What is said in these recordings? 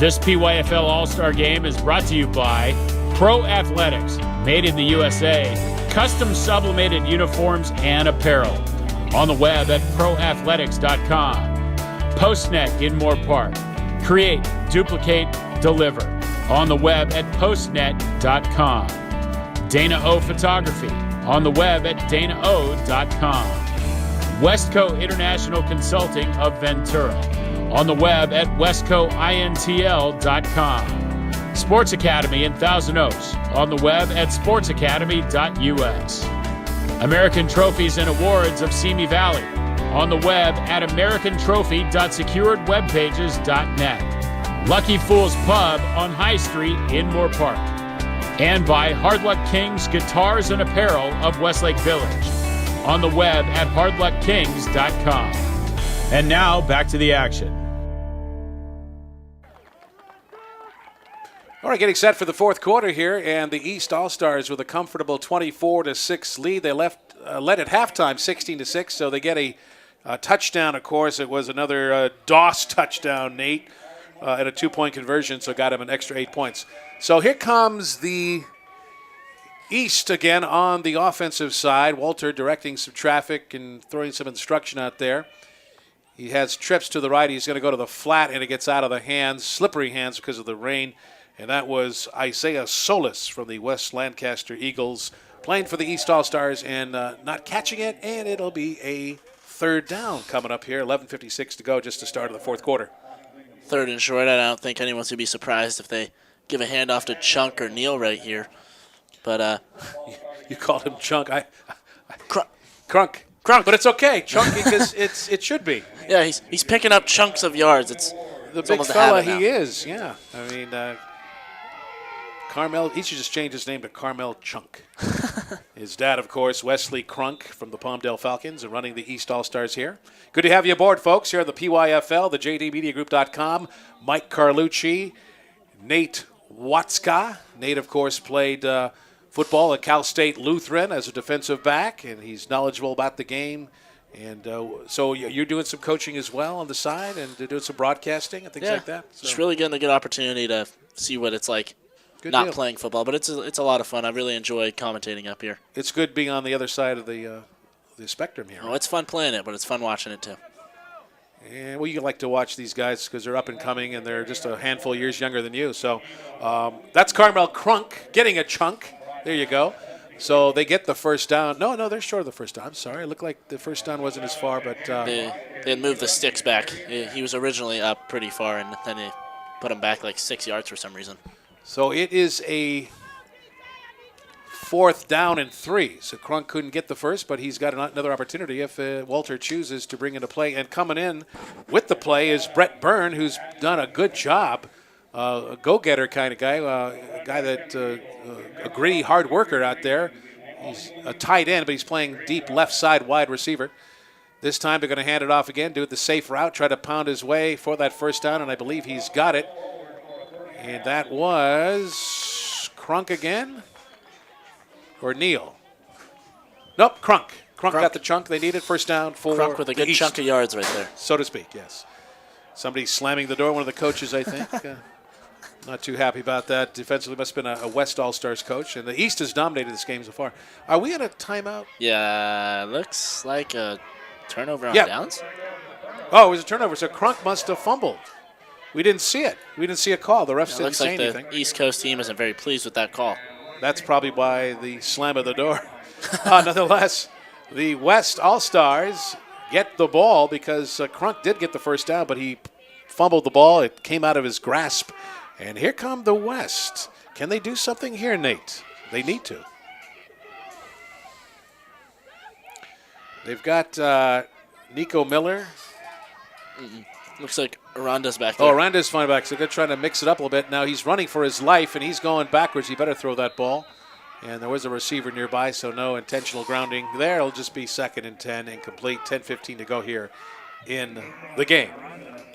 This PYFL All-Star Game is brought to you by Pro Athletics, made in the USA, custom sublimated uniforms and apparel. On the web at proathletics.com. Postnet in Moorpark. Create, duplicate, deliver. On the web at postnet.com. Dana O Photography. On the web at danao.com. Westco International Consulting of Ventura. On the web at westcointl.com. Sports Academy in Thousand Oaks. On the web at sportsacademy.us. American Trophies and Awards of Simi Valley. On the web at americanTrophy.securedwebpages.net. Lucky Fool's Pub on High Street in Moorpark. And by Hard Luck Kings Guitars and Apparel of Westlake Village. On the web at hardluckkings.com. And now, back to the action. All right, getting set for the fourth quarter here, and the East All-Stars with a comfortable 24-6 lead. They led at halftime 16-6, so they get a touchdown, of course. It was another DOS touchdown, Nate, at a two-point conversion, so got him an extra 8 points. So here comes the East again on the offensive side. Walter directing some traffic and throwing some instruction out there. He has trips to the right. He's going to go to the flat, and it gets out of the hands, slippery hands because of the rain. And that was Isaiah Solis from the West Lancaster Eagles playing for the East All-Stars and not catching it, and it'll be a third down coming up here. 11:56 to go, just to start of the fourth quarter. Third and short. I don't think anyone's going to be surprised if they give a handoff to Chunk or Neal right here. But you called him Chunk. Crunk. But it's okay, Chunk, because it should be. Yeah, he's picking up chunks of yards. It's big fella he is, yeah. I mean, Carmel, he should just change his name to Carmel Chunk. His dad, of course, Wesley Crunk from the Palmdale Falcons and running the East All-Stars here. Good to have you aboard, folks, here on the PYFL, the JDMediaGroup.com. Mike Carlucci, Nate Watska. Nate, of course, played football at Cal State Lutheran as a defensive back, and he's knowledgeable about the game. And so you're doing some coaching as well on the side and doing some broadcasting and things like that? So. It's really getting a good opportunity to see what it's like playing football. But it's a lot of fun. I really enjoy commentating up here. It's good being on the other side of the spectrum here. Oh, it's fun playing it, but it's fun watching it too. And well, you like to watch these guys because they're up and coming and they're just a handful of years younger than you. So that's Carmel Crunk getting a chunk. There you go. So they get the first down. No, they're short of the first down. I'm sorry. It looked like the first down wasn't as far, but they had moved the sticks back. He was originally up pretty far, and then they put him back like 6 yards for some reason. So it is a 4th down and 3. So Crunk couldn't get the first, but he's got another opportunity if Walter chooses to bring into play. And coming in with the play is Brett Byrne, who's done a good job. A go-getter kind of guy, a guy that a gritty, hard worker out there. He's a tight end, but he's playing deep left side wide receiver. This time they're going to hand it off again, do it the safe route, try to pound his way for that first down, and I believe he's got it. And that was Crunk again? Or Neal? Nope, Crunk. Crunk got the chunk they needed. First down for Crunk with a good chunk of yards right there. So to speak, yes. Somebody slamming the door, one of the coaches, I think. Not too happy about that. Defensively must have been a West All-Stars coach. And the East has dominated this game so far. Are we at a timeout? Yeah, looks like a turnover on downs. Oh, it was a turnover. So Crunk must have fumbled. We didn't see it. We didn't see a call. The refs didn't say anything. The East Coast team isn't very pleased with that call. That's probably why the slam of the door. Nonetheless, the West All-Stars get the ball because Crunk did get the first down, but he fumbled the ball. It came out of his grasp. And here come the West. Can they do something here, Nate? They need to. They've got Nico Miller. Looks like Aranda's back there. Oh, Aranda's fine back. So they're trying to mix it up a little bit. Now he's running for his life, and he's going backwards. He better throw that ball. And there was a receiver nearby, so no intentional grounding there. It'll just be 2nd and 10, incomplete. 10:15 to go here in the game.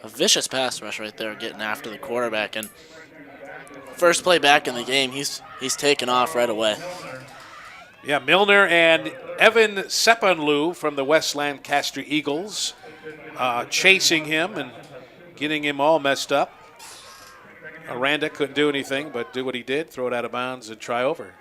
A vicious pass rush right there, getting after the quarterback. And first play back in the game, he's taken off right away. Yeah, Milner and Evan Sepanlu from the West Lancaster Eagles chasing him and getting him all messed up. Aranda couldn't do anything but do what he did, throw it out of bounds and try over.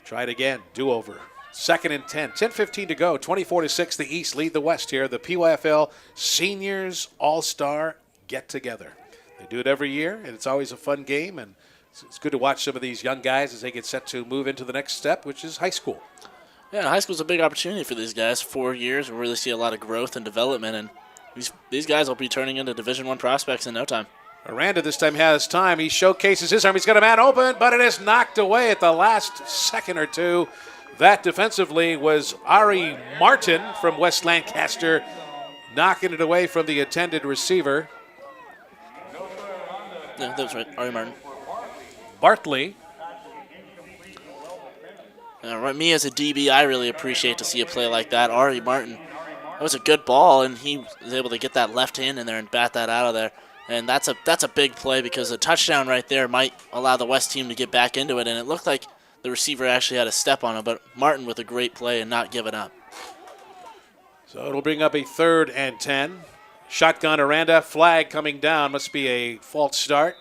Try it again, do over. 2nd and 10, 10:15 to go, 24-6, the East lead the West here. The PYFL Seniors All-Star Get-Together. They do it every year, and it's always a fun game, and it's good to watch some of these young guys as they get set to move into the next step, which is high school. Yeah, high school's a big opportunity for these guys. 4 years, we really see a lot of growth and development, and these guys will be turning into Division I prospects in no time. Aranda this time has time. He showcases his arm. He's got a man open, but it is knocked away at the last second or two. That defensively was Ari Martin from West Lancaster, knocking it away from the intended receiver. Yeah, that was right, Ari Martin. Bartley. Me as a DB, I really appreciate to see a play like that. Ari Martin, that was a good ball, and he was able to get that left hand in there and bat that out of there. And that's a big play because a touchdown right there might allow the West team to get back into it. And it looked like the receiver actually had a step on him, but Martin with a great play and not giving up. So it'll bring up a 3rd and 10. Shotgun Aranda, flag coming down. Must be a false start.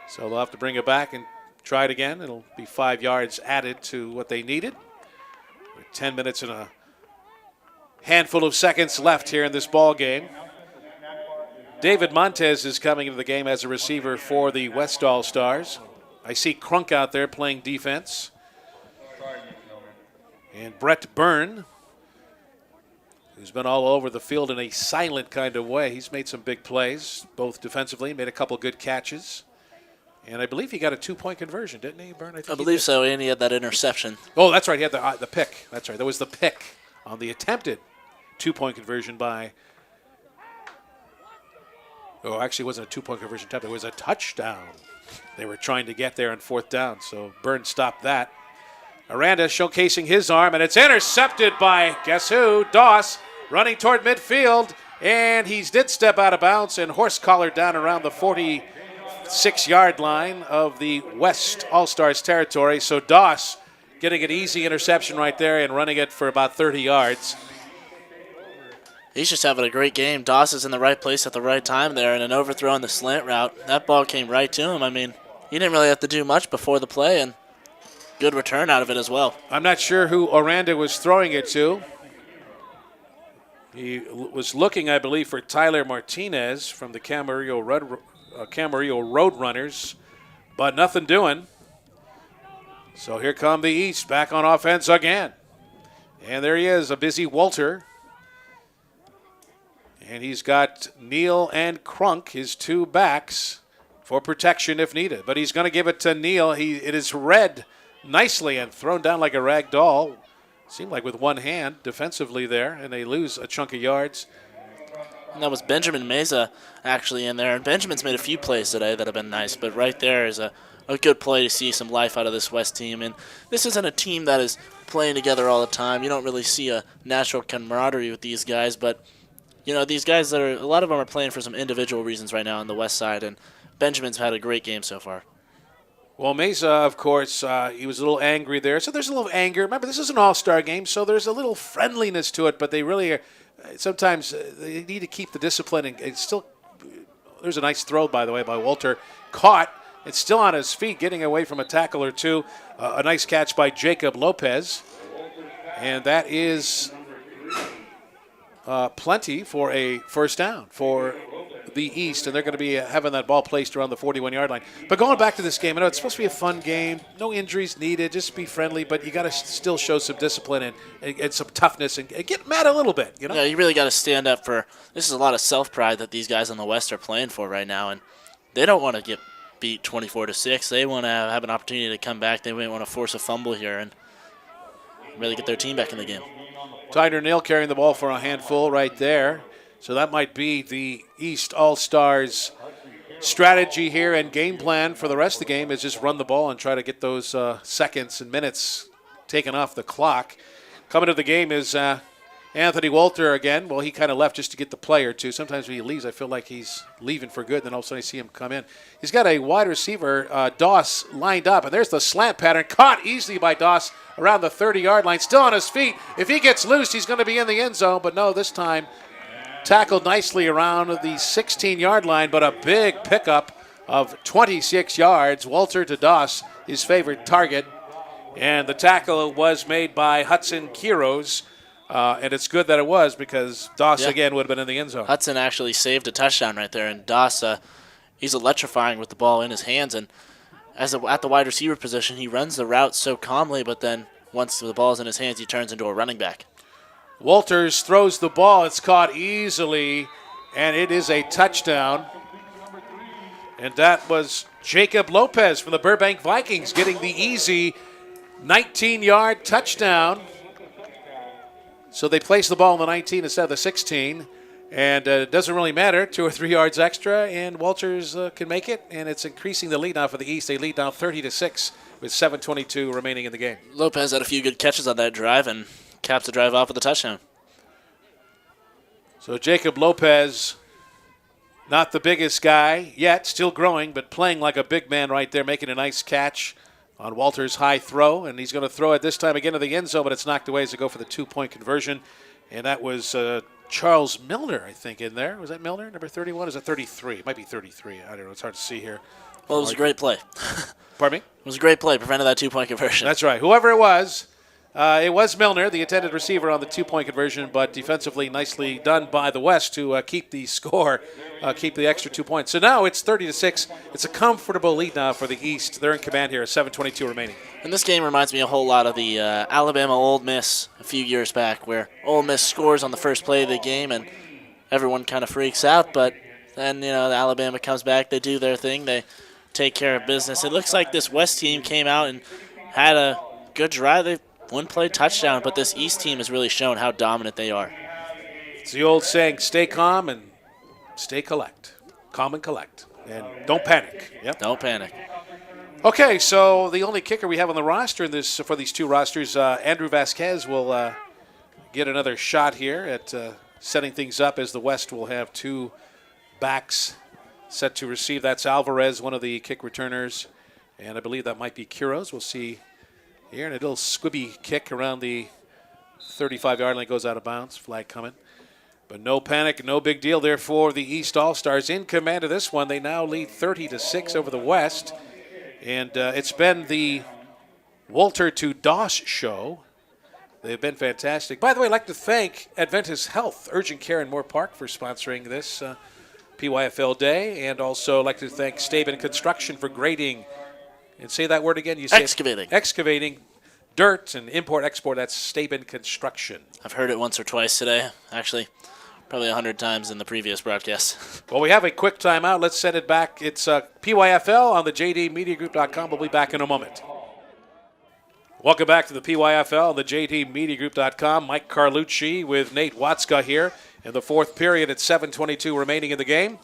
So they'll have to bring it back and try it again. It'll be 5 yards added to what they needed. With 10 minutes and a handful of seconds left here in this ball game. David Montez is coming into the game as a receiver for the West All-Stars. I see Crunk out there playing defense. And Brett Byrne, who's been all over the field in a silent kind of way. He's made some big plays, both defensively, made a couple good catches. And I believe he got a 2-point conversion, didn't he, Byrne? I believe so, and he had that interception. Oh, that's right. He had the pick. That's right. That was the pick on the attempted 2-point conversion by... Oh, actually, it wasn't a 2-point conversion attempt. It was a touchdown. They were trying to get there on 4th down, so Byrne stopped that. Aranda showcasing his arm, and it's intercepted by, guess who? Doss, running toward midfield, and he did step out of bounds and horse-collared down around the 46-yard line of the West All-Stars territory. So Doss getting an easy interception right there and running it for about 30 yards. He's just having a great game. Doss is in the right place at the right time there, and an overthrow on the slant route. That ball came right to him. I mean, he didn't really have to do much before the play, and good return out of it as well. I'm not sure who Aranda was throwing it to. He was looking, I believe, for Tyler Martinez from the Camarillo Roadrunners, but nothing doing. So here come the East back on offense again. And there he is, a busy Walter. And he's got Neal and Crunk, his 2 backs, for protection if needed. But he's going to give it to Neal. It is read nicely and thrown down like a rag doll. Seemed like with one hand defensively there, and they lose a chunk of yards. And that was Benjamin Meza actually in there. And Benjamin's made a few plays today that have been nice, but right there is a good play to see some life out of this West team. And this isn't a team that is playing together all the time. You don't really see a natural camaraderie with these guys, but you know, these guys a lot of them are playing for some individual reasons right now on the West side, and Benjamin's had a great game so far. Well, Mesa, of course, he was a little angry there. So there's a little anger. Remember, this is an all-star game, so there's a little friendliness to it, but they really are, sometimes they need to keep the discipline. And it's still, there's a nice throw, by the way, by Walter. Caught. It's still on his feet, getting away from a tackle or two. A nice catch by Jacob Lopez. And that is plenty for a first down for the East, and they're going to be having that ball placed around the 41-yard line. But going back to this game, I know it's supposed to be a fun game. No injuries needed. Just be friendly, but you got to still show some discipline and some toughness and get mad a little bit. You know? Yeah, you really got to stand up for. This is a lot of self-pride that these guys on the West are playing for right now, and they don't want to get beat 24-6. They want to have an opportunity to come back. They might want to force a fumble here and really get their team back in the game. Tyner Neal carrying the ball for a handful right there. So that might be the East All-Stars strategy here and game plan for the rest of the game is just run the ball and try to get those seconds and minutes taken off the clock. Coming to the game is Anthony Walter again. Well, he kind of left just to get the play or two. Sometimes when he leaves, I feel like he's leaving for good. Then all of a sudden I see him come in. He's got a wide receiver, Doss, lined up. And there's the slant pattern. Caught easily by Doss around the 30-yard line. Still on his feet. If he gets loose, he's going to be in the end zone. But no, this time tackled nicely around the 16-yard line. But a big pickup of 26 yards. Walter to Doss, his favorite target. And the tackle was made by Hudson Quiros. And it's good that it was because Doss, again, would have been in the end zone. Hudson actually saved a touchdown right there. And Doss, he's electrifying with the ball in his hands. And at the wide receiver position, he runs the route so calmly, but then once the ball's in his hands, he turns into a running back. Walters throws the ball. It's caught easily, and it is a touchdown. And that was Jacob Lopez from the Burbank Vikings getting the easy 19-yard touchdown. So they place the ball on the 19 instead of the 16. And it doesn't really matter, 2 or 3 yards extra, and Walters can make it. And it's increasing the lead now for the East. They lead now 30-6 with 7:22 remaining in the game. Lopez had a few good catches on that drive and caps the drive off with a touchdown. So Jacob Lopez, not the biggest guy yet, still growing, but playing like a big man right there, making a nice catch on Walter's high throw. And he's going to throw it this time again to the end zone, but it's knocked away as they go for the 2-point conversion. And that was Charles Milner, I think, in there. Was that Milner, number 31? Is it 33? It might be 33. I don't know. It's hard to see here. Well, it was a great play. Pardon me? It was a great play, prevented that 2-point conversion. That's right. Whoever it was Milner, the intended receiver on the 2-point conversion, but defensively nicely done by the West to keep the score, keep the extra 2 points. So now it's 30-6. It's a comfortable lead now for the East. They're in command here, 7:22 remaining. And this game reminds me a whole lot of the Alabama-Ole Miss a few years back, where Ole Miss scores on the first play of the game and everyone kind of freaks out, but then, the Alabama comes back, they do their thing, they take care of business. It looks like this West team came out and had a good drive. They one-play touchdown, but this East team has really shown how dominant they are. It's the old saying, stay calm and stay collect. Calm and collect. And don't panic. Yep. Don't panic. Okay, so the only kicker we have on the roster for these two rosters, Andrew Vasquez will get another shot here at setting things up as the West will have 2 backs set to receive. That's Alvarez, one of the kick returners, and I believe that might be Quiros. We'll see here. And a little squibby kick around the 35-yard line, goes out of bounds. Flag coming. But no panic, no big deal. Therefore, the East All-Stars in command of this one. They now lead 30-6 over the West. And it's been the Walter to Doss show. They've been fantastic. By the way, I'd like to thank Adventist Health, Urgent Care in Moorpark for sponsoring this PYFL Day. And also like to thank Staben Construction for grading. And say that word again. You say Excavating. Excavating. Dirt and import-export. That's Staben Construction. I've heard it once or twice today. Actually, probably 100 times in the previous broadcast. Well, we have a quick timeout. Let's send it back. It's PYFL on the JDMediagroup.com. We'll be back in a moment. Welcome back to the PYFL on the JDMediagroup.com. Mike Carlucci with Nate Watzka here in the fourth period at 7:22 remaining in the game.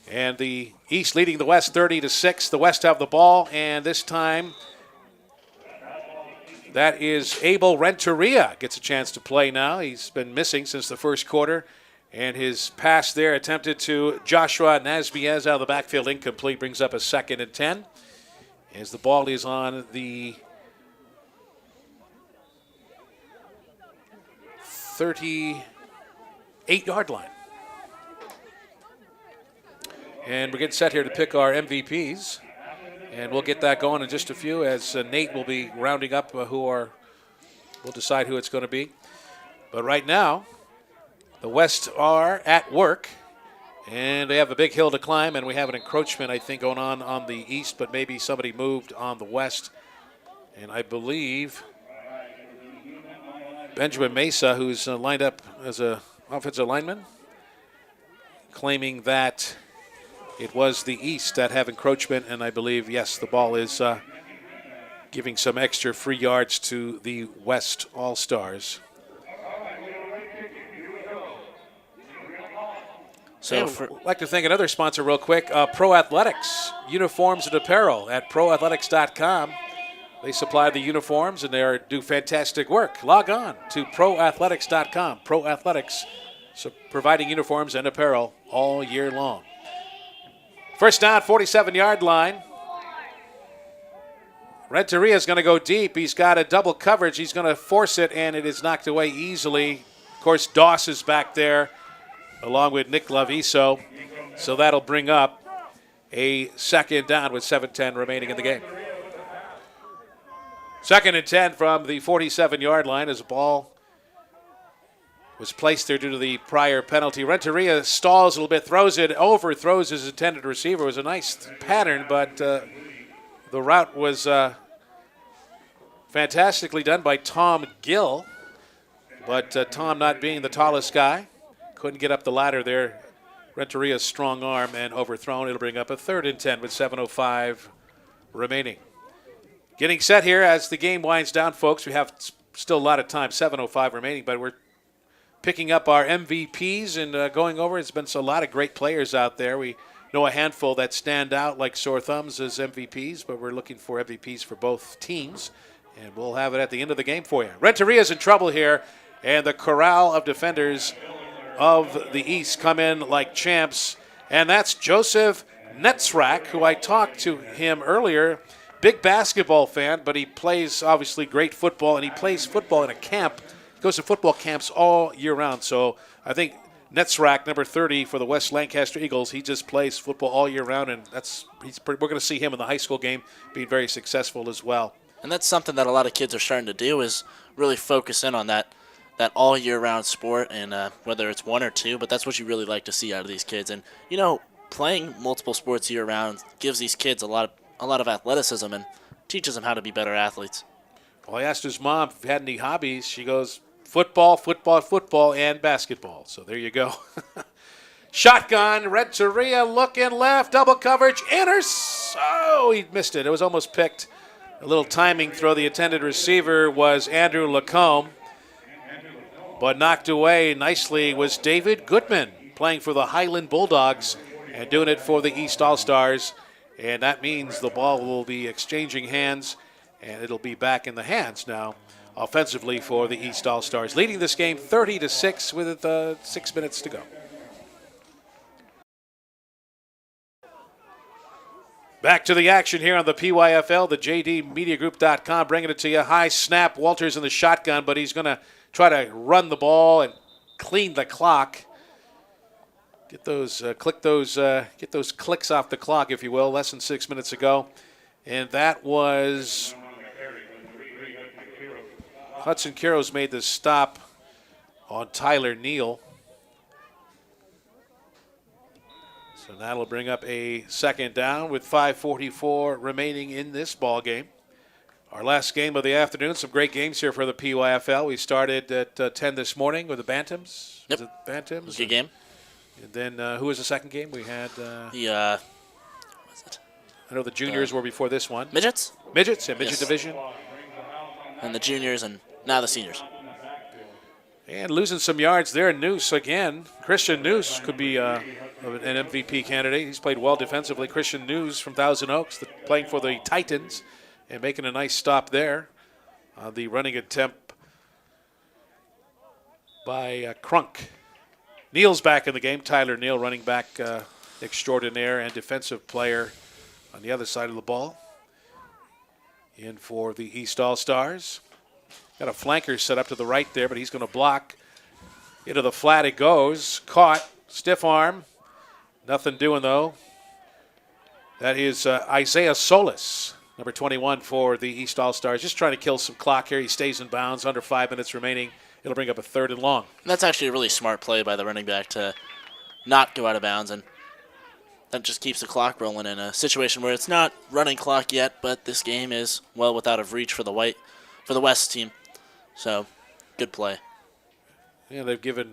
And the East leading the West 30-6. The West have the ball, and this time that is Abel Renteria gets a chance to play now. He's been missing since the first quarter, and his pass there attempted to Joshua Nazbiez out of the backfield, incomplete, brings up a 2nd and 10 as the ball is on the 38-yard line. And we're getting set here to pick our MVPs. And we'll get that going in just a few as Nate will be rounding up we'll decide who it's going to be. But right now, the West are at work. And they have a big hill to climb. And we have an encroachment, I think, going on the East. But maybe somebody moved on the West. And I believe Benjamin Mesa, who's lined up as an offensive lineman, claiming that it was the East that have encroachment, and I believe, yes, the ball is giving some extra free yards to the West All-Stars. So I'd like to thank another sponsor real quick, Pro Athletics, uniforms and apparel at proathletics.com. They supply the uniforms, and they do fantastic work. Log on to proathletics.com. Pro Athletics, so providing uniforms and apparel all year long. First down, 47-yard line. Renteria is going to go deep. He's got a double coverage. He's going to force it, and it is knocked away easily. Of course, Doss is back there along with Nick Laviso. So that'll bring up a second down with 7:10 remaining in the game. 2nd and 10 from the 47-yard line as the ball was placed there due to the prior penalty. Renteria stalls a little bit, throws it, overthrows his intended receiver. It was a nice pattern, but the route was fantastically done by Tom Gill. But Tom, not being the tallest guy, couldn't get up the ladder there. Renteria's strong arm and overthrown. It'll bring up a 3rd and 10 with 7:05 remaining. Getting set here as the game winds down, folks. We have still a lot of time, 7:05 remaining, but we're picking up our MVPs and going over. It's been a lot of great players out there. We know a handful that stand out like sore thumbs as MVPs, but we're looking for MVPs for both teams, and we'll have it at the end of the game for you. Renteria's in trouble here, and the corral of defenders of the East come in like champs, and that's Joseph Netzrak, who I talked to him earlier. Big basketball fan, but he plays obviously great football, and he plays football in a camp. He goes to football camps all year round. So I think Netzrak, number 30 for the West Lancaster Eagles, he just plays football all year round, and we're going to see him in the high school game being very successful as well. And that's something that a lot of kids are starting to do, is really focus in on that all year round sport, and whether it's one or two, but that's what you really like to see out of these kids. And playing multiple sports year round gives these kids a lot of athleticism and teaches them how to be better athletes. Well, I asked his mom if he had any hobbies. She goes, football, football, football, and basketball. So there you go. Shotgun, Renteria looking left, double coverage, oh, he missed it. It was almost picked. A little timing throw. The intended receiver was Andrew Lacombe, but knocked away nicely was David Goodman, playing for the Highland Bulldogs and doing it for the East All-Stars. And that means the ball will be exchanging hands, and it'll be back in the hands now offensively for the East All-Stars, leading this game 30-6 with 6 minutes to go. Back to the action here on the PYFL, the JDMediagroup.com, bringing it to you. High snap, Walters in the shotgun, but he's going to try to run the ball and clean the clock. Get those clicks off the clock, if you will. Less than 6 minutes ago, and that was Hudson Quiros made the stop on Tyler Neal. So that'll bring up a second down with 5:44 remaining in this ball game. Our last game of the afternoon. Some great games here for the PYFL. We started at 10 this morning with the Bantams. Yep. Was it Bantams? It was a good game. And then who was the second game? We had what was it? I know the juniors were before this one. Midgets? Midget Yes. division. And the juniors, and now the seniors. And losing some yards there, Noose again. Christian Noose could be an MVP candidate. He's played well defensively. Christian Noose from Thousand Oaks, playing for the Titans and making a nice stop there on the running attempt by Crunk. Neal's back in the game. Tyler Neal, running back extraordinaire and defensive player on the other side of the ball. In for the East All-Stars. Got a flanker set up to the right there, but he's going to block. Into the flat it goes. Caught. Stiff arm. Nothing doing, though. That is Isaiah Solis, number 21 for the East All-Stars. Just trying to kill some clock here. He stays in bounds. Under 5 minutes remaining. It'll bring up a 3rd and long. And that's actually a really smart play by the running back to not go out of bounds, and that just keeps the clock rolling in a situation where it's not running clock yet, but this game is well without of reach for the West team. So, good play. Yeah, they've given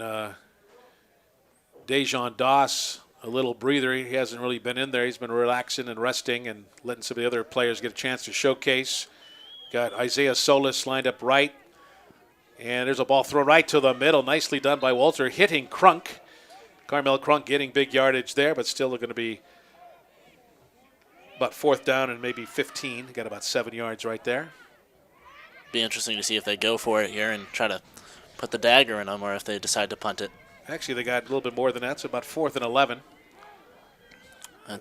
Dejon Doss a little breather. He hasn't really been in there. He's been relaxing and resting and letting some of the other players get a chance to showcase. Got Isaiah Solis lined up right. And there's a ball thrown right to the middle. Nicely done by Walter, hitting Crunk. Carmel Crunk getting big yardage there, but still going to be about 4th down and maybe 15. Got about 7 yards right there. Be interesting to see if they go for it here and try to put the dagger in them, or if they decide to punt it. Actually, they got a little bit more than that, so about 4th and 11.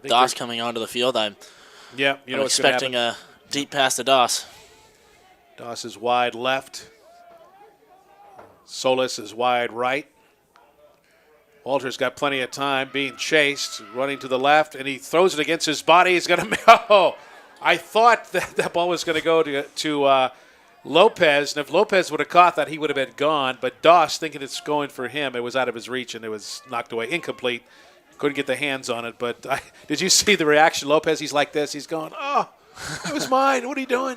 Doss coming onto the field. I'm expecting a deep pass to Doss. Doss is wide left. Solis is wide right. Walter's got plenty of time, being chased, running to the left, and he throws it against his body. He's going to. Oh, I thought that ball was going to go to Lopez, and if Lopez would have caught that, he would have been gone. But Doss, thinking it's going for him, it was out of his reach, and it was knocked away, incomplete. Couldn't get the hands on it. But did you see the reaction? Lopez, he's like this. He's going, oh, it was mine. What are you doing?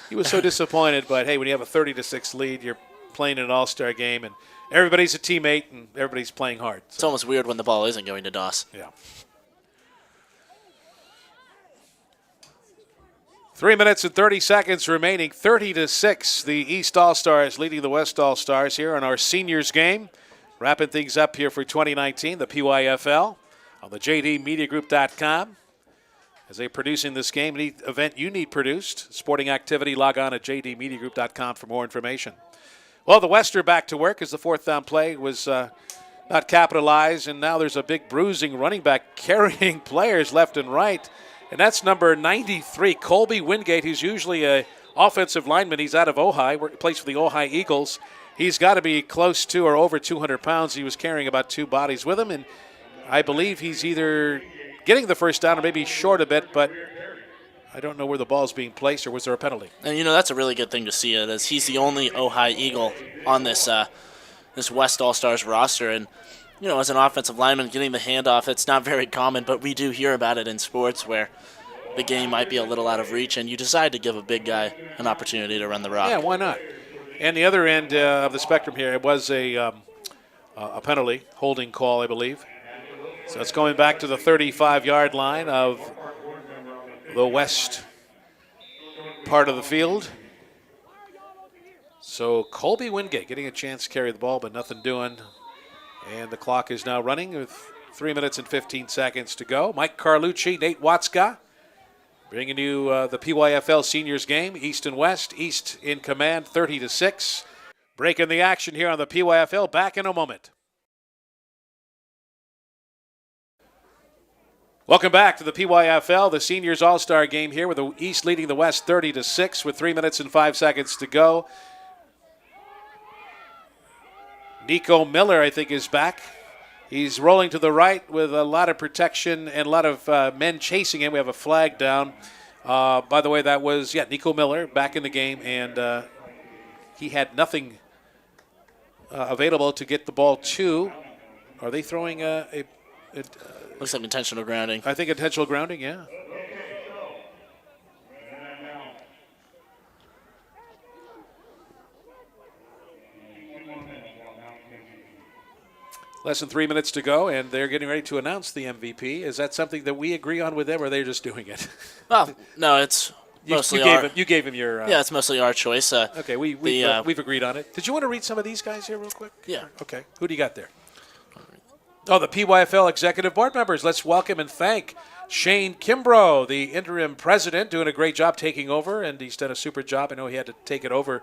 He was so disappointed. But, hey, when you have a 30-6 lead, you're playing in an all-star game, and everybody's a teammate, and everybody's playing hard. So. It's almost weird when the ball isn't going to Doss. Yeah. 3 minutes and 30 seconds remaining. 30-6, the East All-Stars leading the West All-Stars here on our seniors game. Wrapping things up here for 2019, the PYFL on the jdmediagroup.com. As they're producing this game, any event you need produced, sporting activity, log on at jdmediagroup.com for more information. Well, the West are back to work as the fourth down play was not capitalized, and now there's a big bruising running back carrying players left and right. And that's number 93, Colby Wingate, who's usually an offensive lineman. He's out of Ojai, plays for the Ojai Eagles. He's got to be close to or over 200 pounds. He was carrying about two bodies with him, and I believe he's either getting the first down or maybe short a bit, but I don't know where the ball's being placed, or was there a penalty? And, that's a really good thing to see, as he's the only Ojai Eagle on this this West All-Stars roster. And, as an offensive lineman, getting the handoff, it's not very common, but we do hear about it in sports where the game might be a little out of reach, and you decide to give a big guy an opportunity to run the rock. Yeah, why not? And the other end of the spectrum here, it was a penalty, holding call, I believe. So it's going back to the 35-yard line of the west part of the field. So Colby Wingate getting a chance to carry the ball, but nothing doing. And the clock is now running with 3 minutes and 15 seconds to go. Mike Carlucci, Nate Watzka, bringing you the PYFL Seniors game, East and West. East in command, 30-6. Breaking the action here on the PYFL. Back in a moment. Welcome back to the PYFL, the Seniors All-Star game here with the East leading the West 30-6 with 3 minutes and 5 seconds to go. Nico Miller, I think, is back. He's rolling to the right with a lot of protection and a lot of men chasing him. We have a flag down. By the way, that was, Nico Miller back in the game, and he had nothing available to get the ball to. Are they throwing Looks like intentional grounding. I think intentional grounding, yeah. Less than 3 minutes to go, and they're getting ready to announce the MVP. Is that something that we agree on with them, or are they just doing it? Well, no, it's mostly you gave him your... yeah, it's mostly our choice. Okay, we've agreed on it. Did you want to read some of these guys here real quick? Yeah. Okay, who do you got there? Oh, the PYFL Executive Board members. Let's welcome and thank Shane Kimbrough, the interim president, doing a great job taking over, and he's done a super job. I know he had to take it over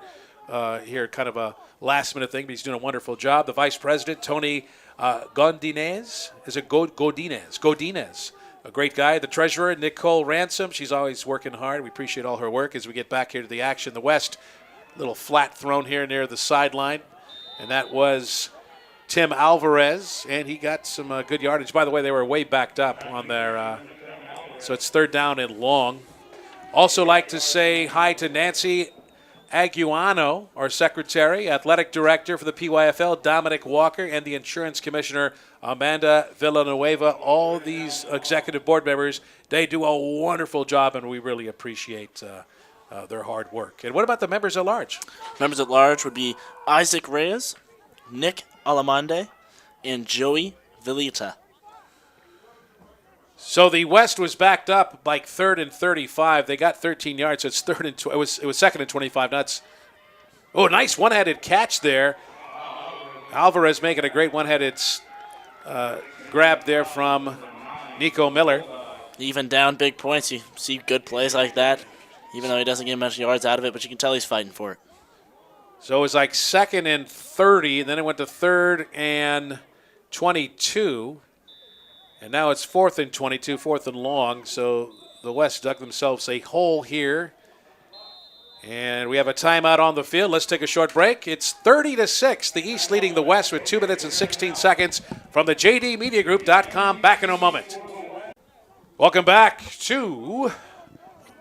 here, kind of a last-minute thing, but he's doing a wonderful job. The vice president, Tony Godinez. Is it Godinez. A great guy. The treasurer, Nicole Ransom. She's always working hard. We appreciate all her work as we get back here to the action. The West, little flat thrown here near the sideline, and that was Tim Alvarez, and he got some good yardage. By the way, they were way backed up on their, so it's third down and long. Also like to say hi to Nancy Aguano, our secretary, athletic director for the PYFL, Dominic Walker, and the insurance commissioner, Amanda Villanueva. All these executive board members, they do a wonderful job, and we really appreciate their hard work. And what about the members at large? Members at large would be Isaac Reyes, Nick Alamande, and Joey Villita. So the West was backed up like 3rd and 35. They got 13 yards. So it's it was 2nd and 25. Nice one-handed catch there. Alvarez making a great one-handed grab there from Nico Miller. Even down big points, you see good plays like that, even though he doesn't get much yards out of it, but you can tell he's fighting for it. So it was like 2nd and 30, and then it went to 3rd and 22. And now it's 4th and 22, 4th and long. So the West dug themselves a hole here. And we have a timeout on the field. Let's take a short break. It's 30-6. The East leading the West with 2 minutes and 16 seconds from the JDMediaGroup.com. Back in a moment. Welcome back to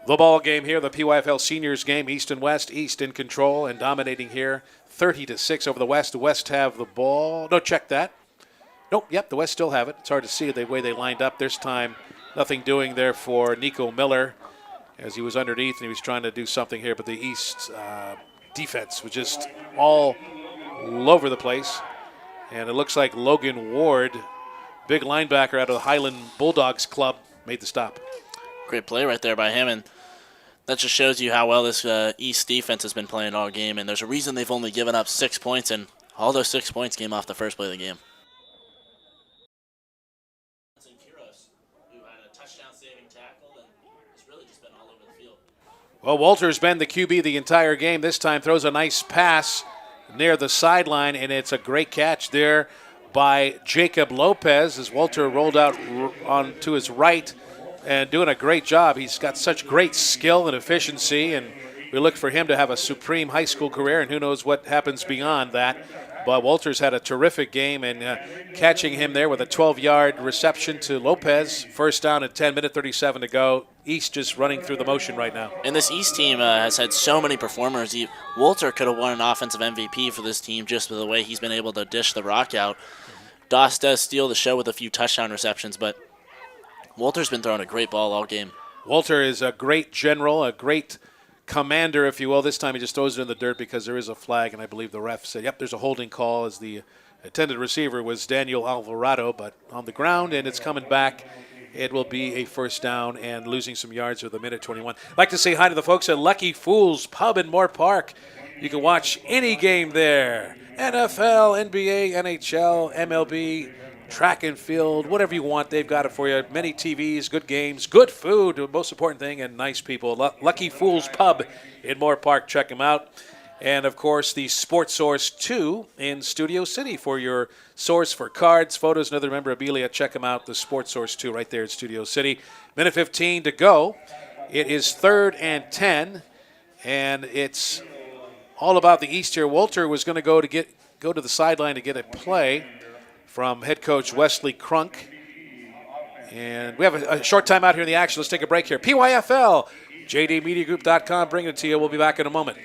the ball game here, the PYFL Seniors game, East and West. East in control and dominating here, 30-6 over the West. The West have the ball. No, check that. Nope, yep, the West still have it. It's hard to see the way they lined up. This time, nothing doing there for Nico Miller as he was underneath and he was trying to do something here, but the East defense was just all over the place. And it looks like Logan Ward, big linebacker out of the Highland Bulldogs club, made the stop. Great play right there by him, and that just shows you how well this East defense has been playing all game, and there's a reason they've only given up 6 points, and all those 6 points came off the first play of the game. Well, Walter's been the QB the entire game. This time throws a nice pass near the sideline, and it's a great catch there by Jacob Lopez as Walter rolled out on to his right and doing a great job. He's got such great skill and efficiency, and we look for him to have a supreme high school career, and who knows what happens beyond that. But Walter's had a terrific game, and catching him there with a 12-yard reception to Lopez. First down at 10 minutes, 37 to go. East just running through the motion right now. And this East team has had so many performers. Walter could have won an offensive MVP for this team just with the way he's been able to dish the rock out. Doss does steal the show with a few touchdown receptions, but Walter's been throwing a great ball all game. Walter is a great general, a great commander, if you will. This time he just throws it in the dirt because there is a flag, and I believe the ref said, yep, there's a holding call, as the intended receiver was Daniel Alvarado, but on the ground, and it's coming back. It will be a first down and losing some yards with a minute 21. I'd like to say hi to the folks at Lucky Fools Pub in Moorpark. You can watch any game there. NFL, NBA, NHL, MLB, track and field, whatever you want, they've got it for you. Many TVs, good games, good food, the most important thing, and nice people. Lucky Fools Pub in Moorpark, check them out. And, of course, the Sports Source 2 in Studio City for your source for cards, photos, and other memorabilia. Check them out, the Sports Source 2 right there in Studio City. Minute 15 to go. It is 3rd and 10, and it's all about the East here. Walter was going to go to the sideline to get a play from head coach Wesley Crunk. And we have a short time out here in the action. Let's take a break here. PYFL, JDMediaGroup.com, bring it to you. We'll be back in a moment.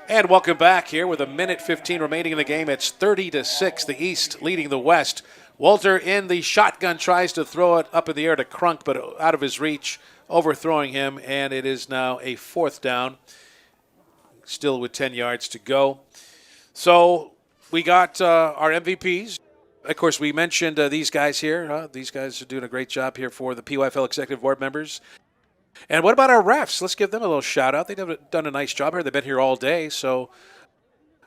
And welcome back here with a minute 15 remaining in the game. It's 30-6, the East leading the West. Walter in the shotgun tries to throw it up in the air to Crunk, but out of his reach, overthrowing him, and it is now a 4th down, still with 10 yards to go. So we got our MVPs. Of course, we mentioned these guys here. These guys are doing a great job here for the PYFL Executive Board members. And what about our refs? Let's give them a little shout-out. They've done a nice job here. They've been here all day. So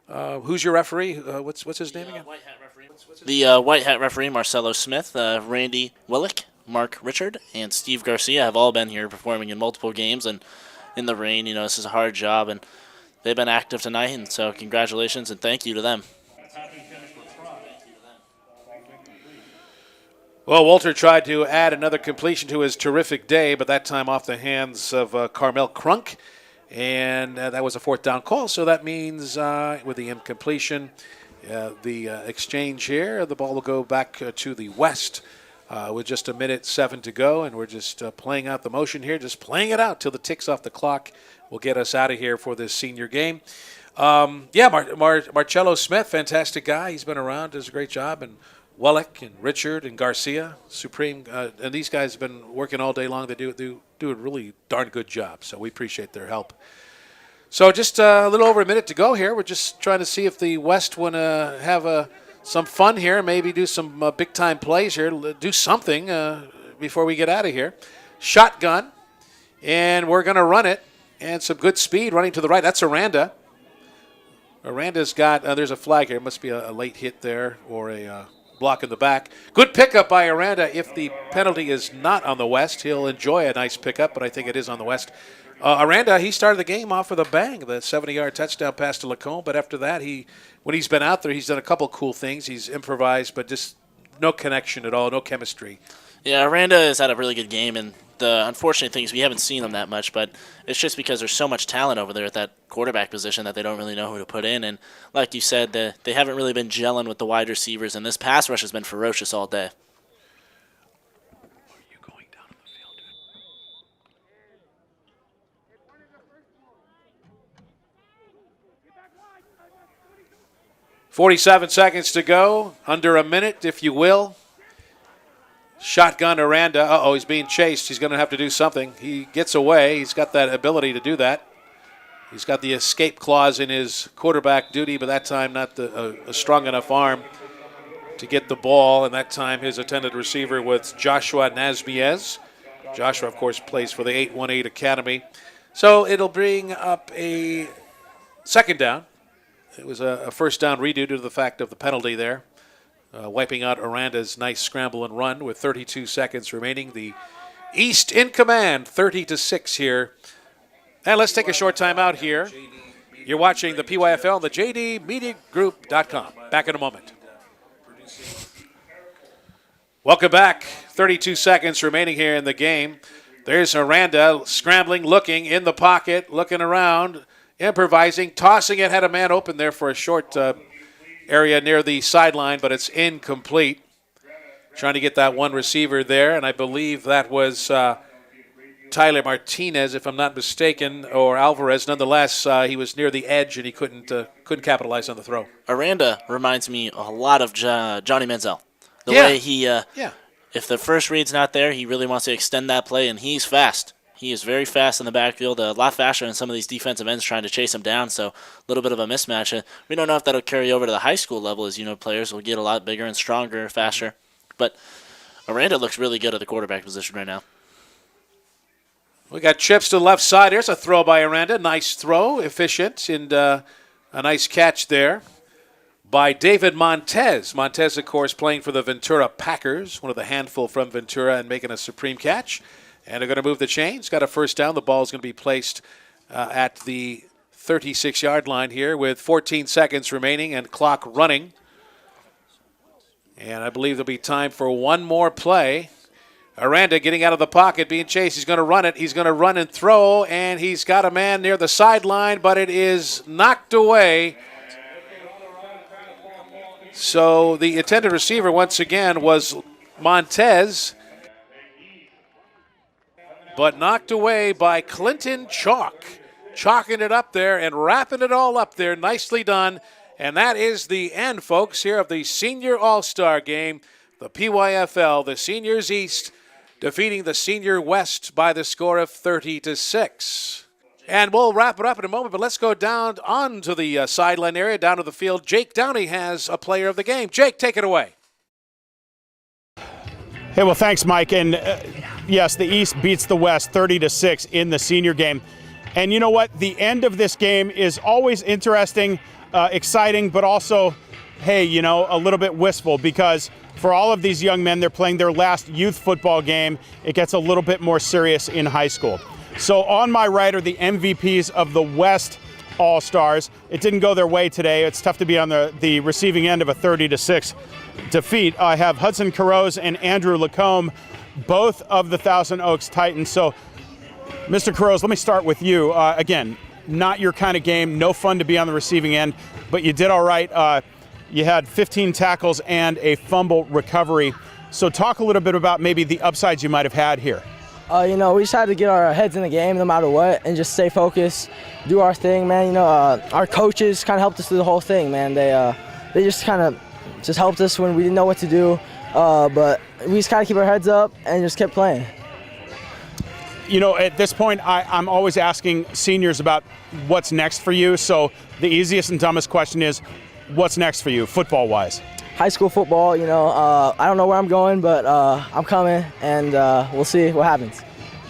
who's your referee? What's his name again? White hat referee. The white hat referee, Marcelo Smith, Randy Willick, Mark Richard, and Steve Garcia have all been here performing in multiple games. And in the rain, this is a hard job. And they've been active tonight. And so congratulations and thank you to them. Well, Walter tried to add another completion to his terrific day, but that time off the hands of Carmel Crunk, and that was a 4th down call. So that means with the incompletion, the exchange here, the ball will go back to the West with just a minute 7 to go, and we're just playing out the motion here, just playing it out till the ticks off the clock will get us out of here for this senior game. Marcello Smith, fantastic guy. He's been around, does a great job, and Wellick and Richard and Garcia, Supreme, and these guys have been working all day long. They do a really darn good job, so we appreciate their help. So just a little over a minute to go here. We're just trying to see if the West want to have some fun here, maybe do some big-time plays here, do something before we get out of here. Shotgun, and we're going to run it, and some good speed running to the right. That's Aranda. Aranda's got, there's a flag here. It must be a late hit there or a block in the back. Good pickup by Aranda. If the penalty is not on the West, he'll enjoy a nice pickup, but I think it is on the West. Aranda, he started the game off with a bang, the 70-yard touchdown pass to Lacombe, but after that, when he's been out there, he's done a couple cool things. He's improvised, but just no connection at all, no chemistry. Yeah, Aranda has had a really good game, and the unfortunate thing is we haven't seen them that much, but it's just because there's so much talent over there at that quarterback position that they don't really know who to put in. And like you said, they haven't really been gelling with the wide receivers, and this pass rush has been ferocious all day. 47 seconds to go, under a minute, if you will. Shotgun Aranda. Uh-oh, he's being chased. He's going to have to do something. He gets away. He's got that ability to do that. He's got the escape clause in his quarterback duty, but that time not a strong enough arm to get the ball. And that time his intended receiver was Joshua Nazmiez. Joshua, of course, plays for the 818 Academy. So it'll bring up a second down. It was a first down redo due to the fact of the penalty there. Wiping out Aranda's nice scramble and run with 32 seconds remaining. The East in command, 30-6 here. And let's take a short time out here. You're watching the PYFL on the JDMediaGroup.com. Back in a moment. Welcome back. 32 seconds remaining here in the game. There's Aranda scrambling, looking in the pocket, looking around, improvising, tossing it. Had a man open there for a short area near the sideline, but it's incomplete. Trying to get that one receiver there, and I believe that was Tyler Martinez, if I'm not mistaken, or Alvarez. Nonetheless, he was near the edge, and he couldn't capitalize on the throw. Aranda reminds me a lot of Johnny Manziel. The way he, if the first read's not there, he really wants to extend that play, and he's fast. He is very fast in the backfield, a lot faster than some of these defensive ends trying to chase him down, so a little bit of a mismatch. We don't know if that'll carry over to the high school level, as you know, players will get a lot bigger and stronger, faster. But Aranda looks really good at the quarterback position right now. We got chips to the left side. There's a throw by Aranda. Nice throw, efficient, and a nice catch there by David Montez. Montez, of course, playing for the Ventura Packers, one of the handful from Ventura, and making a supreme catch. And they're going to move the chains. Got a first down. The ball is going to be placed at the 36-yard line here with 14 seconds remaining and clock running. And I believe there'll be time for one more play. Aranda getting out of the pocket, being chased. He's going to run it. He's going to run and throw, and he's got a man near the sideline, but it is knocked away. So the intended receiver, once again, was Montez, but knocked away by Clinton Chalk. Chalking it up there and wrapping it all up there. Nicely done. And that is the end, folks, here of the Senior All-Star Game. The PYFL, the Seniors East, defeating the Senior West by the score of 30-6. And we'll wrap it up in a moment, but let's go down onto the sideline area, down to the field. Jake Downey has a player of the game. Jake, take it away. Hey, well, thanks, Mike. And yes, the East beats the West 30-6 in the senior game. And you know what? The end of this game is always interesting, exciting, but also, hey, you know, a little bit wistful, because for all of these young men, they're playing their last youth football game. It gets a little bit more serious in high school. So on my right are the MVPs of the West All-Stars. It didn't go their way today. It's tough to be on the receiving end of a 30-6 defeat. I have Hudson Caroz and Andrew Lacombe, both of the Thousand Oaks Titans. So, Mr. Caroz, let me start with you. Again, not your kind of game, no fun to be on the receiving end, but you did all right. You had 15 tackles and a fumble recovery. So talk a little bit about maybe the upsides you might have had here. You know, we just had to get our heads in the game no matter what and just stay focused, do our thing, man. You know, our coaches kind of helped us through the whole thing, man. They just kind of just helped us when we didn't know what to do, but we just kind of keep our heads up and just kept playing. You know, at this point, I'm always asking seniors about what's next for you. So the easiest and dumbest question is, what's next for you, football-wise? High school football, you know, I don't know where I'm going, but I'm coming, and we'll see what happens.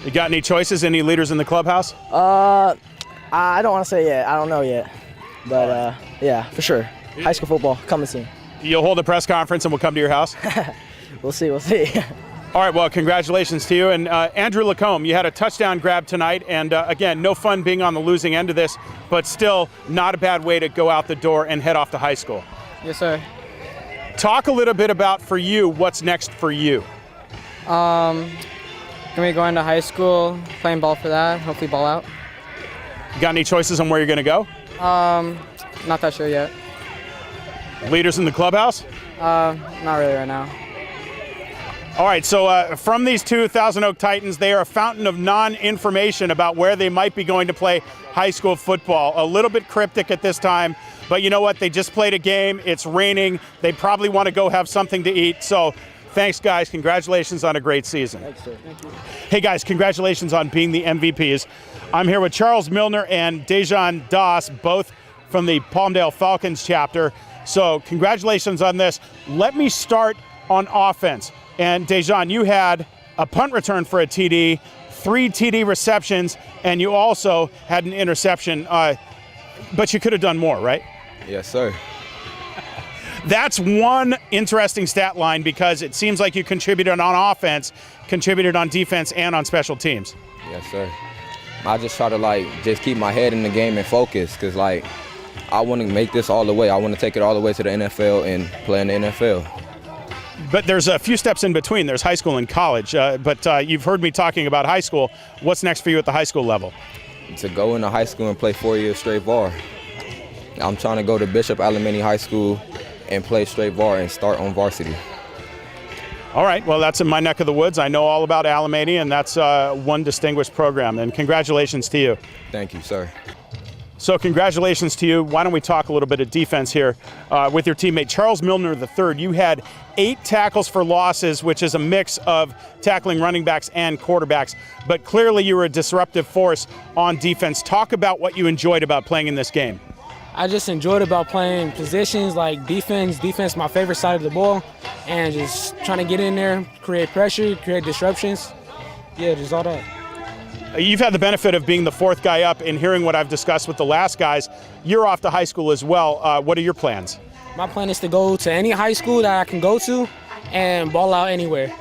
You got any choices, any leaders in the clubhouse? I don't want to say yet. I don't know yet. But, yeah, for sure. High school football, coming soon. You'll hold a press conference and we'll come to your house? We'll see. All right, well, congratulations to you. And Andrew Lacombe, you had a touchdown grab tonight. And again, no fun being on the losing end of this, but still not a bad way to go out the door and head off to high school. Yes, sir. Talk a little bit about, for you, what's next for you. Gonna be going to high school, playing ball for that. Hopefully, ball out. Got any choices on where you're going to go? Not that sure yet. Leaders in the clubhouse? Not really right now. All right, so from these two Thousand Oak Titans, they are a fountain of non-information about where they might be going to play high school football. A little bit cryptic at this time, but you know what? They just played a game. It's raining. They probably want to go have something to eat. So thanks, guys. Congratulations on a great season. Thanks, sir. Thank you. Hey, guys, congratulations on being the MVPs. I'm here with Charles Milner and Dejan Doss, both from the Palmdale Falcons chapter. So congratulations on this. Let me start on offense. And Dejan, you had a punt return for a TD, 3 TD receptions, and you also had an interception. But you could have done more, right? Yes, sir. That's one interesting stat line because it seems like you contributed on offense, contributed on defense, and on special teams. Yes, sir. I just try to, just keep my head in the game and focus because, I want to make this all the way. I want to take it all the way to the NFL and play in the NFL. But there's a few steps in between. There's high school and college. But you've heard me talking about high school. What's next for you at the high school level? To go into high school and play 4 years straight VAR. I'm trying to go to Bishop Alemany High School and play straight VAR and start on varsity. All right. Well, that's in my neck of the woods. I know all about Alemany, and that's one distinguished program. And congratulations to you. Thank you, sir. So congratulations to you. Why don't we talk a little bit of defense here with your teammate Charles Milner III. You had 8 tackles for losses, which is a mix of tackling running backs and quarterbacks. But clearly you were a disruptive force on defense. Talk about what you enjoyed about playing in this game. I just enjoyed about playing positions like defense. Defense, my favorite side of the ball, and just trying to get in there, create pressure, create disruptions. Yeah, just all that. You've had the benefit of being the 4th guy up and hearing what I've discussed with the last guys. You're off to high school as well. What are your plans? My plan is to go to any high school that I can go to and ball out anywhere.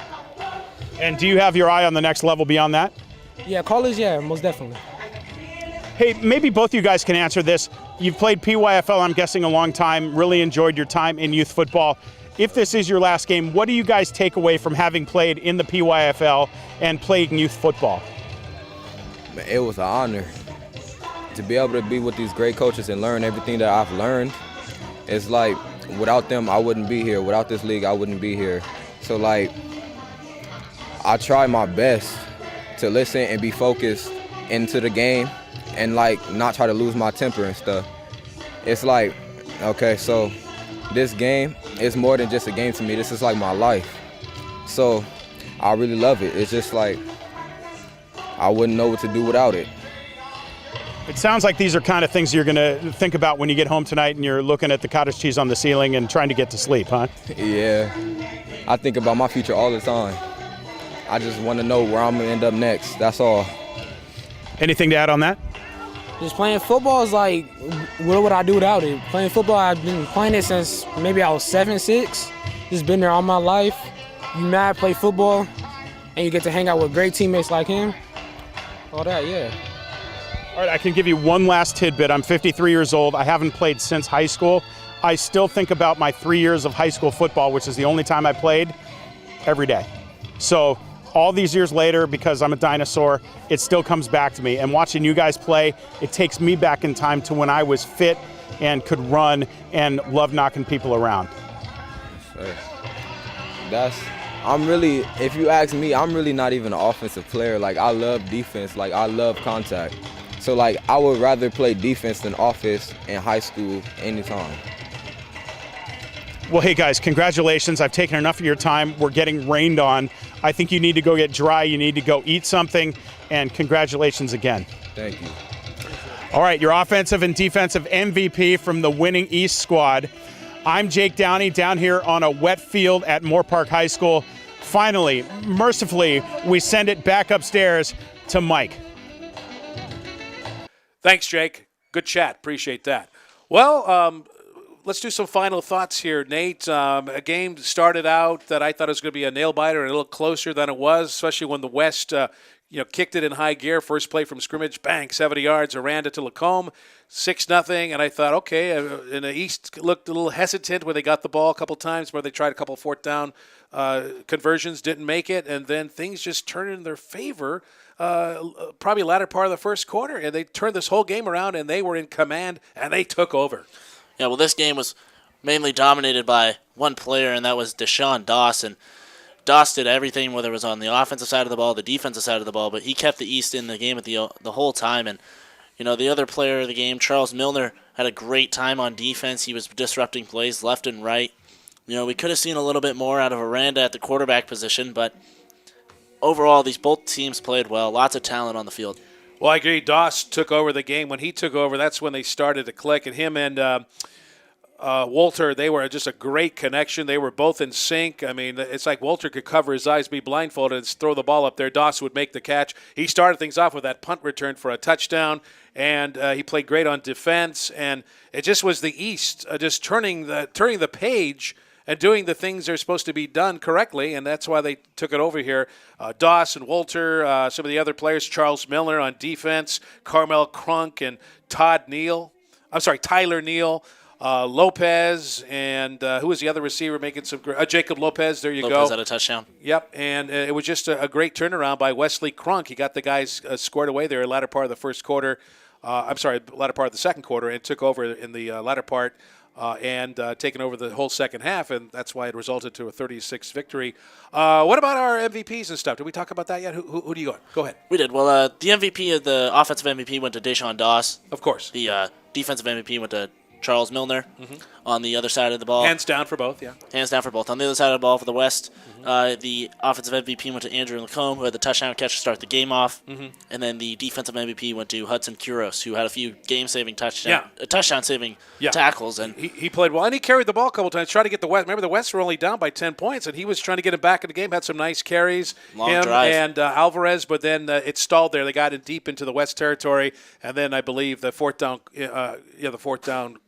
And do you have your eye on the next level beyond that? Yeah, college, yeah, most definitely. Hey, maybe both you guys can answer this. You've played PYFL, I'm guessing, a long time, really enjoyed your time in youth football. If this is your last game, what do you guys take away from having played in the PYFL and playing youth football? It was an honor to be able to be with these great coaches and learn everything that I've learned. It's like without them, I wouldn't be here. Without this league, I wouldn't be here. So I try my best to listen and be focused into the game and not try to lose my temper and stuff. It's okay, so this game is more than just a game to me. This is my life. So I really love it. It's just I wouldn't know what to do without it. It sounds like these are kind of things you're going to think about when you get home tonight and you're looking at the cottage cheese on the ceiling and trying to get to sleep, huh? Yeah. I think about my future all the time. I just want to know where I'm going to end up next. That's all. Anything to add on that? Just playing football is what would I do without it? Playing football, I've been playing it since maybe I was 7, 6. Just been there all my life. You mad, play football, and you get to hang out with great teammates like him. All that, yeah. All right, I can give you one last tidbit. I'm 53 years old. I haven't played since high school. I still think about my 3 years of high school football, which is the only time I played, every day. So all these years later, because I'm a dinosaur, it still comes back to me. And watching you guys play, it takes me back in time to when I was fit and could run and love knocking people around. If you ask me, I'm really not even an offensive player. I love defense. I love contact. So, I would rather play defense than offense in high school anytime. Well, hey, guys, congratulations. I've taken enough of your time. We're getting rained on. I think you need to go get dry. You need to go eat something. And congratulations again. Thank you. All right, your offensive and defensive MVP from the winning East squad. I'm Jake Downey down here on a wet field at Moorpark High School. Finally, mercifully, we send it back upstairs to Mike. Thanks, Jake. Good chat. Appreciate that. Well, let's do some final thoughts here, Nate. A game started out that I thought was going to be a nail biter and a little closer than it was, especially when the West, kicked it in high gear. First play from scrimmage, bang, 70 yards, Aranda to Lacombe, 6-0. And I thought, okay, and the East looked a little hesitant when they got the ball a couple times, where they tried a couple fourth down conversions, didn't make it, and then things just turned in their favor. Probably latter part of the first quarter, and they turned this whole game around, and they were in command, and they took over. Yeah, well, this game was mainly dominated by one player, and that was Deshaun Doss. And Doss did everything, whether it was on the offensive side of the ball, the defensive side of the ball, but he kept the East in the game at the whole time. And, the other player of the game, Charles Milner, had a great time on defense. He was disrupting plays left and right. We could have seen a little bit more out of Aranda at the quarterback position, but overall, both teams played well. Lots of talent on the field. Well, I agree. Doss took over the game. When he took over, that's when they started to click. And him and Walter, they were just a great connection. They were both in sync. I mean, it's like Walter could cover his eyes, be blindfolded, and throw the ball up there. Doss would make the catch. He started things off with that punt return for a touchdown, and he played great on defense. And it just was the East just turning the page and doing the things they're supposed to be done correctly, and that's why they took it over here. Doss and Walter, some of the other players, Charles Milner on defense, Carmel Crunk and Tyler Neal, Lopez, and who was the other receiver making some great? Jacob Lopez, there you go. Lopez had a touchdown. Yep, and it was just a great turnaround by Wesley Crunk. He got the guys squared away there latter part of the first quarter. Latter part of the second quarter, and took over in the latter part. And taken over the whole second half, and that's why it resulted to a 36 victory. What about our MVPs and stuff? Did we talk about that yet? Who do you go? Go ahead. We did. Well, the offensive MVP went to Deshaun Doss. Of course. The defensive MVP went to Charles Milner on the other side of the ball. Hands down for both, yeah. Hands down for both. On the other side of the ball for the West, the offensive MVP went to Andrew Lacombe, who had the touchdown catch to start the game off. And then the defensive MVP went to Hudson Kuros, who had a few game-saving touchdown-saving tackles. And he played well, and he carried the ball a couple times, tried to get the West. Remember, the West were only down by 10 points, and he was trying to get him back in the game, had some nice carries. Long drive. And Alvarez, but then it stalled there. They got in deep into the West territory, and then I believe the fourth down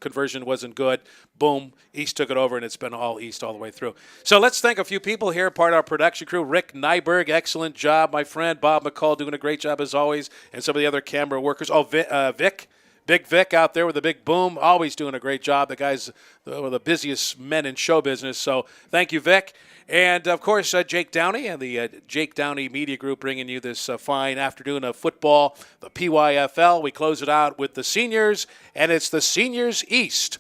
conversion wasn't good. Boom, East took it over, and it's been all East all the way through. So let's thank a few people here, part of our production crew. Rick Nyberg, excellent job, my friend. Bob McCall doing a great job as always, and some of the other camera workers. Oh, Vic, Big Vic out there with the big boom, always doing a great job. The guy's one of the busiest men in show business, so thank you, Vic. And, of course, Jake Downey and the Jake Downey Media Group bringing you this fine afternoon of football, the PYFL. We close it out with the seniors, and it's the seniors East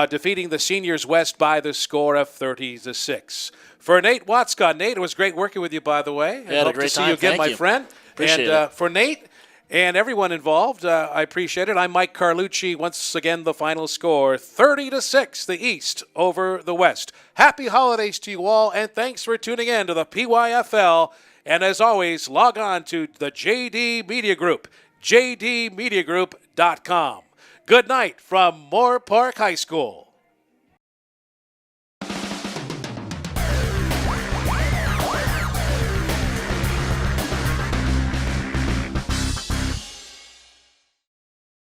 defeating the seniors West by the score of 30-6. For Nate Watscott, Nate, it was great working with you, by the way. Yeah, hope a great to see time. you again, Thank my you. friend. Appreciate and it. For Nate and everyone involved, I appreciate it. I'm Mike Carlucci. Once again, the final score, 30-6, the East over the West. Happy holidays to you all, and thanks for tuning in to the PYFL. And as always, log on to the JD Media Group, jdmediagroup.com. Good night from Moorpark High School.